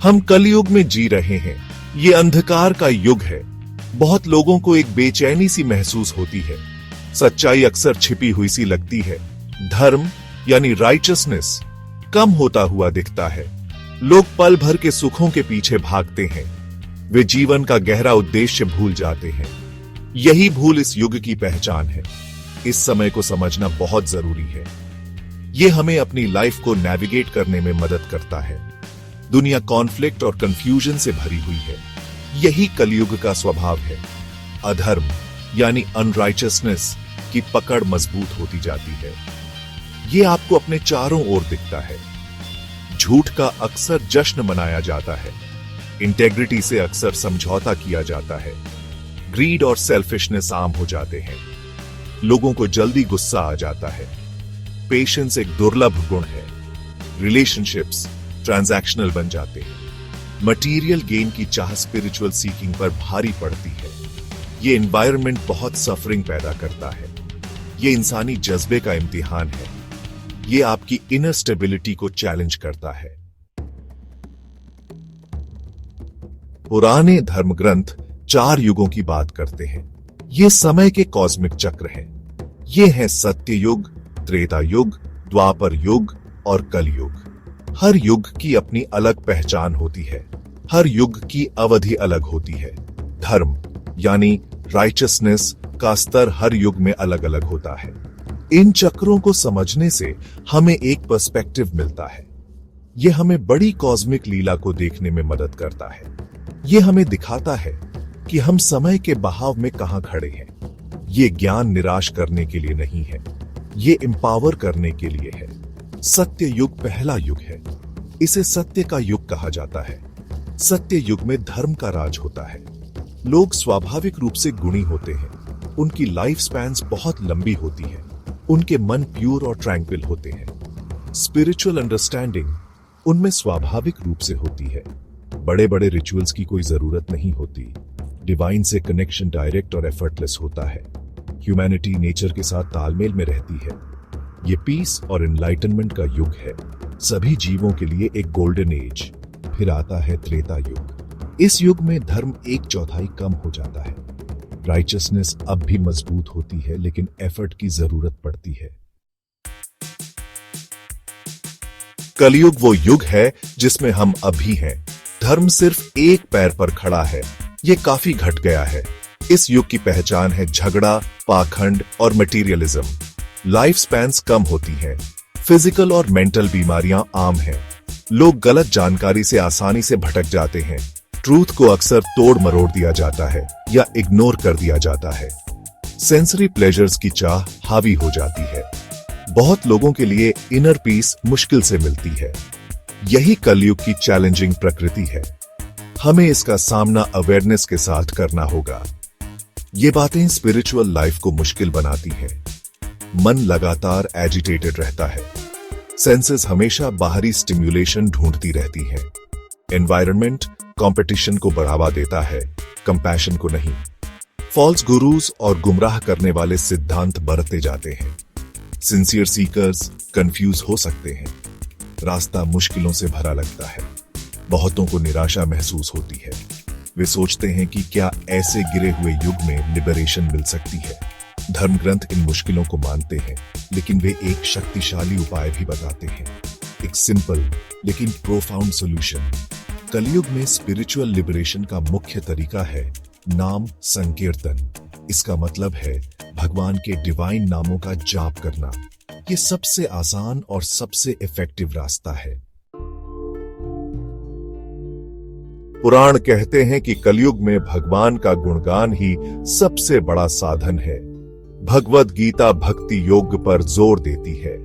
हम कलयुग में जी रहे हैं। ये अंधकार का युग है। बहुत लोगों को एक बेचैनी सी महसूस होती है। सच्चाई अक्सर छिपी हुई सी लगती है। धर्म यानी राइचसनेस कम होता हुआ दिखता है। लोग पल भर के सुखों के पीछे भागते हैं। वे जीवन का गहरा उद्देश्य भूल जाते हैं। यही भूल इस युग की पहचान है। इस समय को समझना बहुत जरूरी है। यह हमें अपनी लाइफ को नेविगेट करने में मदद करता है। दुनिया कॉन्फ्लिक्ट और कंफ्यूजन से भरी हुई है। यही कलयुग का स्वभाव है। अधर्म यानी अनराइचसनेस की पकड़ मजबूत होती जाती है। यह आपको अपने चारों ओर दिखता है। झूठ का अक्सर जश्न मनाया जाता है। इंटेग्रिटी से अक्सर समझौता किया जाता है। ग्रीड और सेल्फिशनेस आम हो जाते हैं। लोगों को जल्दी गुस्सा आ जाता है। पेशेंस एक दुर्लभ गुण है। रिलेशनशिप्स ट्रांजैक्शनल बन जाते हैं। मटेरियल गेन की चाह स्पिरिचुअल सीकिंग पर भारी पड़ती है। ये एनवायरनमेंट बहुत सफरिंग पैदा करता है। ये इंसानी जज्बे का इम्तिहान है। ये आपकी इनर स्टेबिलिटी को चैलेंज करता है। पुराने धर्म ग्रंथ 4 युगों की बात करते हैं। ये समय के कॉस्मिक चक्र हैं। ये हैं सत्य युग, त्रेता युग, द्वापर युग और कलयुग। हर युग की अपनी अलग पहचान होती है। हर युग की अवधि अलग होती है। धर्म यानी राइचसनेस का स्तर हर युग में अलग अलग होता है। इन चक्रों को समझने से हमें एक पर्सपेक्टिव मिलता है। यह हमें बड़ी कॉस्मिक लीला को देखने में मदद करता है। यह हमें दिखाता है कि हम समय के बहाव में कहां खड़े हैं। ये ज्ञान निराश करने के लिए नहीं है। ये एम्पावर करने के लिए है। सत्य युग पहला युग है। इसे सत्य का युग कहा जाता है। सत्य युग में धर्म का राज होता है। लोग स्वाभाविक रूप से गुणी होते हैं। उनकी लाइफ स्पैन्स बहुत लंबी होती है। उनके मन प्योर और ट्रैंक्विल होते हैं। स्पिरिचुअल अंडरस्टैंडिंग उनमें स्वाभाविक रूप से होती है। बड़े बड़े रिचुअल्स की कोई जरूरत नहीं होती। डिवाइन से कनेक्शन डायरेक्ट और एफर्टलेस होता है। ह्यूमैनिटी नेचर के साथ तालमेल में रहती है। ये पीस और एनलाइटनमेंट का युग है। सभी जीवों के लिए एक गोल्डन एज। फिर आता है त्रेता युग। इस युग में धर्म 1/4 कम हो जाता है। राइचसनेस अब भी मजबूत होती है, लेकिन एफर्ट की जरूरत पड़ती है। कलयुग वो युग है जिसमें हम अभी हैं। धर्म सिर्फ एक पैर पर खड़ा है। ये काफी घट गया है। इस युग की पहचान है झगड़ा, पाखंड और मटीरियलिज्म। लाइफ स्पैन्स कम होती हैं। फिजिकल और मेंटल बीमारियां आम हैं। लोग गलत जानकारी से आसानी से भटक जाते हैं। ट्रूथ को अक्सर तोड़ मरोड़ दिया जाता है या इग्नोर कर दिया जाता है। सेंसरी प्लेजर्स की चाह हावी हो जाती है। बहुत लोगों के लिए इनर पीस मुश्किल से मिलती है। यही कलयुग की चैलेंजिंग प्रकृति है। हमें इसका सामना अवेयरनेस के साथ करना होगा। ये बातें स्पिरिचुअल लाइफ को मुश्किल बनाती हैं। मन लगातार एजिटेटेड रहता है। सेंसेस हमेशा बाहरी स्टिम्युलेशन ढूंढती रहती हैं। एनवायरनमेंट कंपटीशन को बढ़ावा देता है, कंपैशन को नहीं। फॉल्स गुरुज और गुमराह करने वाले सिद्धांत बरते जाते हैं। सिंसियर सीकर्स कंफ्यूज हो सकते हैं। रास्ता मुश्किलों से भरा लगता है। बहुतों को निराशा महसूस होती है। वे सोचते हैं कि क्या ऐसे गिरे हुए युग में लिबरेशन मिल सकती है। धर्म ग्रंथ इन मुश्किलों को मानते हैं, लेकिन वे एक शक्तिशाली उपाय भी बताते हैं। एक सिंपल लेकिन प्रोफाउंड सॉल्यूशन। कलयुग में स्पिरिचुअल लिबरेशन का मुख्य तरीका है नाम संकीर्तन। इसका मतलब है भगवान के डिवाइन नामों का जाप करना। ये सबसे आसान और सबसे इफेक्टिव रास्ता है। पुराण कहते हैं कि कलयुग में भगवान का गुणगान ही सबसे बड़ा साधन है। भगवद गीता भक्ति योग पर जोर देती है।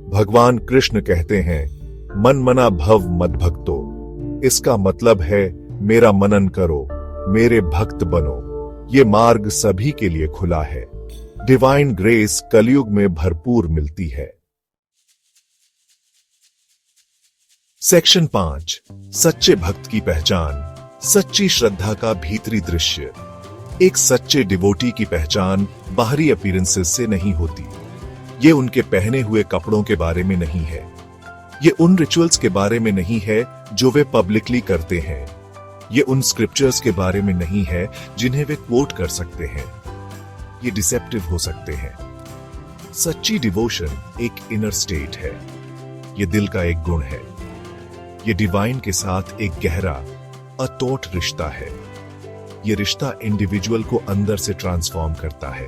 भगवान कृष्ण कहते हैं मन मना भव मद भक्तो। इसका मतलब है मेरा मनन करो, मेरे भक्त बनो। ये मार्ग सभी के लिए खुला है। डिवाइन ग्रेस कलयुग में भरपूर मिलती है। सेक्शन 5 सच्चे भक्त की पहचान। सच्ची श्रद्धा का भीतरी दृश्य। एक सच्चे डिवोटी की पहचान बाहरी अपीयरेंसेस से नहीं होती। ये उनके पहने हुए कपड़ों के बारे में नहीं है। ये उन रिचुअल्स के बारे में नहीं है जो वे पब्लिकली करते हैं। ये उन स्क्रिप्चर्स के बारे में नहीं है जिन्हें वे कोट कर सकते हैं। ये डिसेप्टिव हो सकते हैं। सच्ची डिवोशन एक इनर स्टेट है। ये दिल का एक गुण है। ये डिवाइन के साथ एक गहरा अटूट रिश्ता है। ये रिश्ता इंडिविजुअल को अंदर से ट्रांसफॉर्म करता है।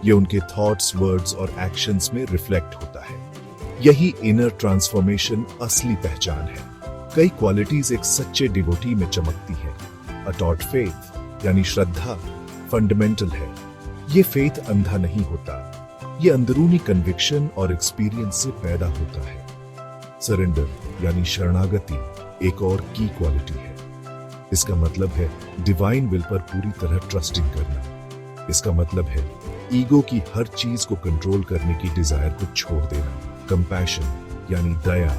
ये उनके थॉट्स, वर्ड्स और एक्शंस में रिफ्लेक्ट होता है। यही इनर ट्रांसफॉर्मेशन असली पहचान है। कई क्वालिटीज एक सच्चे डिवोटी में चमकती हैं। अटूट फेथ यानी श्रद्धा फंडामेंटल है। ये फेथ अंधा नहीं होता। ये अंदरूनी कन्विक्शन और एक्सपीरियंस से पैदा होता है। सरेंडर यानी शरणागति एक और की क्वालिटी है। इसका मतलब है डिवाइन विल पर पूरी तरह ट्रस्टिंग करना। इसका मतलब है ईगो की हर चीज को कंट्रोल करने की डिजायर को छोड़ देना। कंपैशन यानी दया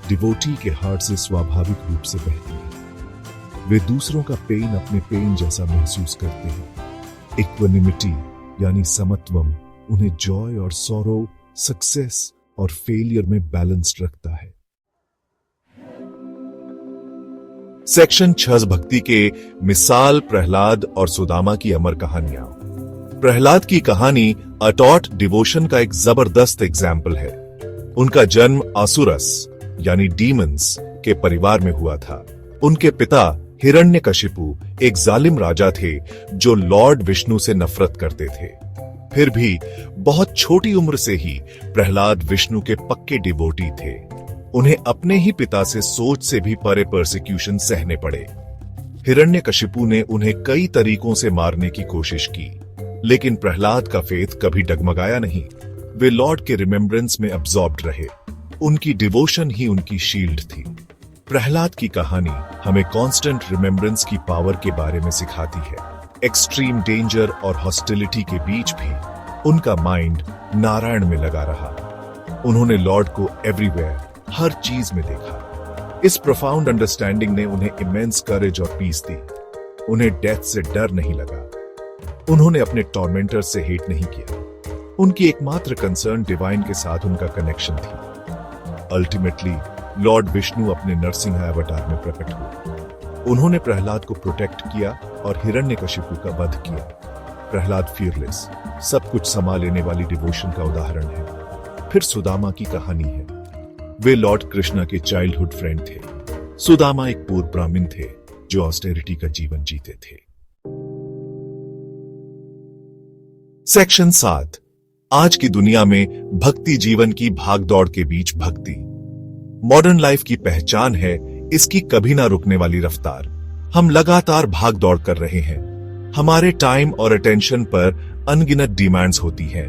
डिवोटी के हार्ट से स्वाभाविक रूप से बहती है। वे दूसरों का पेन अपने पेन जैसा महसूस करते हैं। इक्वानिमिटी यानी समत्वम उन्हें जॉय और सॉरो, सक्सेस और फेलियर में बैलेंस्ड रखता है। सेक्शन 6 भक्ति के मिसाल प्रहलाद और सुदामा की अमर कहानियां। प्रहलाद की कहानी अटूट डिवोशन का एक जबरदस्त एग्जाम्पल है। उनका जन्म असुरस यानी डीमंस के परिवार में हुआ था। उनके पिता हिरण्यकशिपु एक जालिम राजा थे जो लॉर्ड विष्णु से नफरत करते थे। फिर भी बहुत छोटी उम्र से ही प्रहलाद विष्णु के पक्के डिवोटी थे। उन्हें अपने ही पिता से सोच से भी परे परसिक्यूशन सहने पड़े। हिरण्यकशिपु ने उन्हें कई तरीकों से मारने की कोशिश की, लेकिन प्रहलाद का फेथ कभी डगमगाया नहीं। वे लॉर्ड के रिमेम्बरेंस में अब्सॉर्ब्ड रहे। उनकी डिवोशन ही उनकी शील्ड थी। प्रहलाद की कहानी हमें कांस्टेंट रिमेम्बरेंस की पावर के बारे में सिखाती है। एक्सट्रीम डेंजर और हॉस्टिलिटी के बीच भी उनका माइंड नारायण में लगा रहा। उन्होंने लॉर्ड को एवरीवेयर, हर चीज में देखा। इस प्रोफाउंड अंडरस्टैंडिंग ने उन्हें इमेंस करेज और पीस दी। उन्हें डेथ से डर नहीं लगा। उन्होंने अपने टॉर्मेंटर से हेट नहीं किया। उनकी एकमात्र कंसर्न डिवाइन के साथ उनका कनेक्शन थी। अल्टीमेटली लॉर्ड विष्णु अपने नरसिंह अवतार में प्रकट हुए। उन्होंने प्रहलाद को प्रोटेक्ट किया और हिरण्यकशिपु का वध किया। प्रहलाद फियरलेस, सब कुछ संभाल लेने वाली डिवोशन का उदाहरण है। फिर सुदामा की कहानी है। वे लॉर्ड कृष्णा के चाइल्डहुड फ्रेंड थे। सुदामा एक पूर्व ब्राह्मण थे जो ऑस्टेरिटी का जीवन जीते थे। सेक्शन 7 आज की दुनिया में भक्ति जीवन की भागदौड़ के बीच भक्ति। मॉडर्न लाइफ की पहचान है इसकी कभी ना रुकने वाली रफ्तार। हम लगातार भाग दौड़ कर रहे हैं। हमारे टाइम और अटेंशन पर अनगिनत डिमांड्स होती हैं।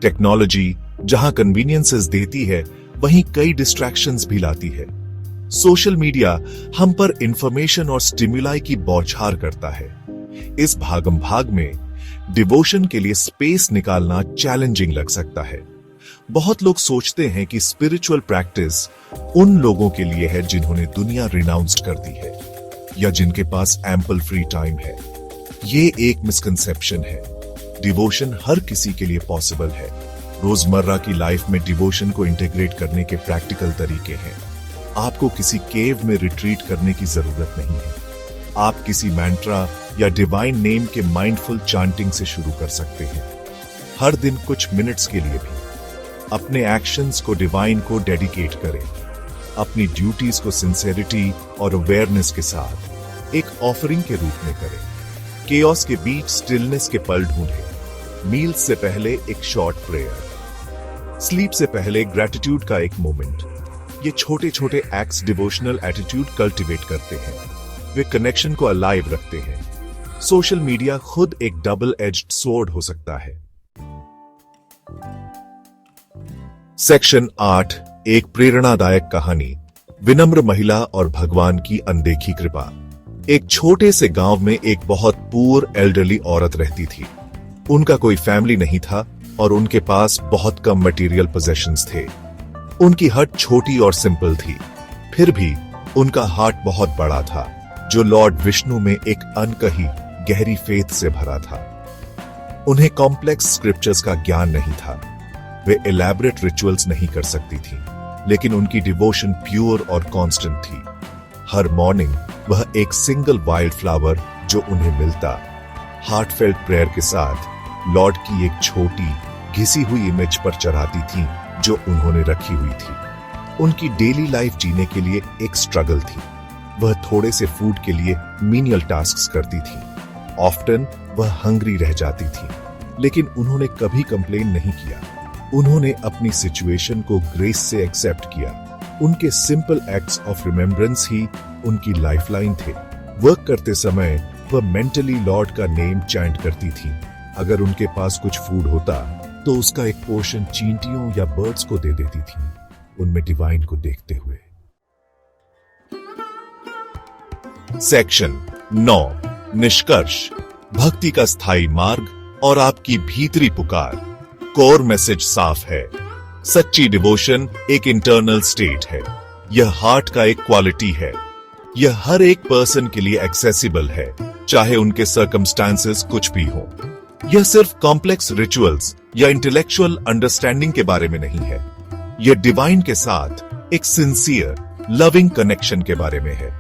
टेक्नोलॉजी जहां कन्वीनियंसेस देती है, वहीं कई डिस्ट्रैक्शंस भी लाती है। सोशल मीडिया हम पर इंफॉर्मेशन और स्टिमुलाई की बौछार करता है। इस भागम भाग में डिवोशन के लिए स्पेस निकालना चैलेंजिंग लग सकता है। बहुत लोग सोचते हैं कि स्पिरिचुअल प्रैक्टिस उन लोगों के लिए है जिन्होंने दुनिया रिनाउंस्ड कर दी है या जिनके पास एम्पल फ्री टाइम है। ये एक मिसकंसेप्शन है। डिवोशन हर किसी के लिए पॉसिबल है। रोजमर्रा की लाइफ में डिवोशन को इंटीग्रेट करने के प्रैक्टिकल तरीके हैं। आपको किसी केव में रिट्रीट करने की जरूरत नहीं है। आप किसी मैंट्रा या डिवाइन नेम के माइंडफुल चांटिंग से शुरू कर सकते हैं। हर दिन कुछ मिनट्स के लिए भी अपने एक्शंस को डिवाइन को डेडिकेट करें। अपनी ड्यूटीज को सिंसेरिटी और अवेयरनेस के साथ एक ऑफरिंग के रूप में करें। केओस के बीच स्टिलनेस के पल ढूंढें। मील्स से पहले एक शॉर्ट प्रेयर, स्लीप से पहले ग्रेटिट्यूड का एक मोमेंट। ये छोटे छोटे एक्ट्स डिवोशनल एटीट्यूड कल्टीवेट करते हैं। वे कनेक्शन को अलाइव रखते हैं। सोशल मीडिया खुद एक डबल एज्ड स्वॉर्ड हो सकता है। सेक्शन 8 एक प्रेरणादायक कहानी। विनम्र महिला और भगवान की अनदेखी कृपा। एक छोटे से गांव में एक बहुत पुअर एल्डरली औरत रहती थी। उनका कोई फैमिली नहीं था और उनके पास बहुत कम मटेरियल पोजेशंस थे। उनकी हट छोटी और सिंपल थी, फिर भी उनका हार्ट बहुत बड़ा था, जो लॉर्ड विष्णु में एक अनकही गहरी फेथ से भरा था। उन्हें कॉम्प्लेक्स स्क्रिप्चर्स का ज्ञान नहीं था। वे एलैबोरेट रिचुअल्स नहीं कर सकती थी, लेकिन उनकी डिवोशन प्योर और कांस्टेंट थी। हर मॉर्निंग वह एक सिंगल वाइल्ड फ्लावर जो उन्हें मिलता, हार्टफेल्ट प्रेयर के साथ लॉर्ड की एक छोटी घिसी हुई इमेज पर चढ़ाती थी जो उन्होंने रखी हुई थी। उनकी डेली लाइफ जीने के लिए एक स्ट्रगल थी। वह थोड़े से फूड के लिए मीनियल टास्क्स करती थी। ऑफ्टन वह हंग्री रह जाती थी, लेकिन उन्होंने कभी कंप्लेन नहीं किया। उन्होंने अपनी सिचुएशन को ग्रेस से एक्सेप्ट किया। उनके सिंपल एक्ट्स ऑफ रिमेम्बरेंस ही उनकी लाइफलाइन थे। वर्क करते समय वह मेंटली लॉर्ड का नेम चैंट करती थी। अगर उनके पास कुछ फूड होता तो उसका एक पोर्शन चींटियों या बर्ड्स को दे देती थी, उनमें डिवाइन को देखते हुए। सेक्शन 9, निष्कर्ष, भक्ति का स्थायी मार्ग और आपकी भीतरी पुकार। कोर मैसेज साफ है। सच्ची डिवोशन एक इंटरनल स्टेट है। यह हार्ट का एक क्वालिटी है। यह हर एक पर्सन के लिए एक्सेसिबल है, चाहे उनके सर्कमस्टांसेस कुछ भी हो। यह सिर्फ कॉम्प्लेक्स रिचुअल्स या इंटेलेक्चुअल अंडरस्टैंडिंग के बारे में नहीं है। यह डिवाइन के साथ एक सिंसियर, लविंग कनेक्शन के बारे में है।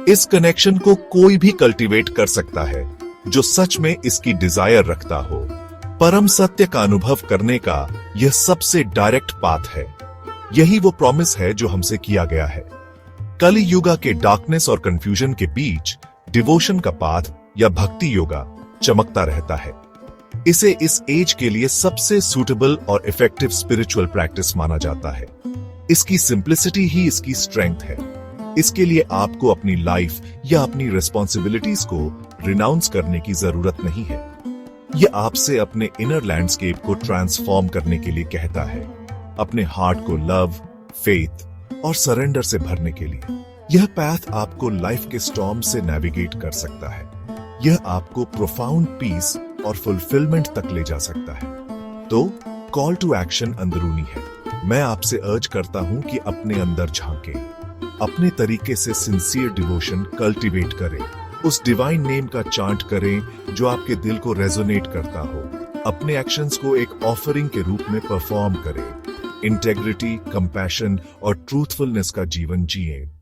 इस कनेक्शन को कोई भी कल्टीवेट कर सकता है जो सच में इसकी डिजायर रखता हो। परम सत्य का अनुभव करने का यह सबसे डायरेक्ट पाथ है। यही वो प्रॉमिस है जो हमसे किया गया है। कली युगा के डार्कनेस और कंफ्यूजन के बीच डिवोशन का पाथ या भक्ति योगा चमकता रहता है। इसे इस एज के लिए सबसे सूटेबल और इफेक्टिव स्पिरिचुअल प्रैक्टिस माना जाता है। इसकी सिंप्लिसिटी ही इसकी स्ट्रेंथ है। इसके लिए आपको अपनी लाइफ या अपनी रिस्पॉन्सिबिलिटीज को रिनाउंस करने की जरूरत नहीं है। यह आपसे अपने इनर लैंडस्केप को ट्रांसफॉर्म करने के लिए कहता है, अपने हार्ट को लव, फेथ और सरेंडर से भरने के लिए। यह पैथ आपको लाइफ के स्टॉर्म से नेविगेट कर सकता है। यह आपको प्रोफाउंड पीस और फुलफिलमेंट तक ले जा सकता है। तो कॉल टू एक्शन अंदरूनी है। मैं आपसे अर्ज करता हूं कि अपने अंदर झांकें, अपने तरीके से सिंसियर डिवोशन कल्टीवेट करें, उस डिवाइन नेम का चांट करें जो आपके दिल को रेजोनेट करता हो। अपने एक्शंस को एक ऑफरिंग के रूप में परफॉर्म करें। इंटेग्रिटी, कंपैशन और ट्रूथफुलनेस का जीवन जिएं।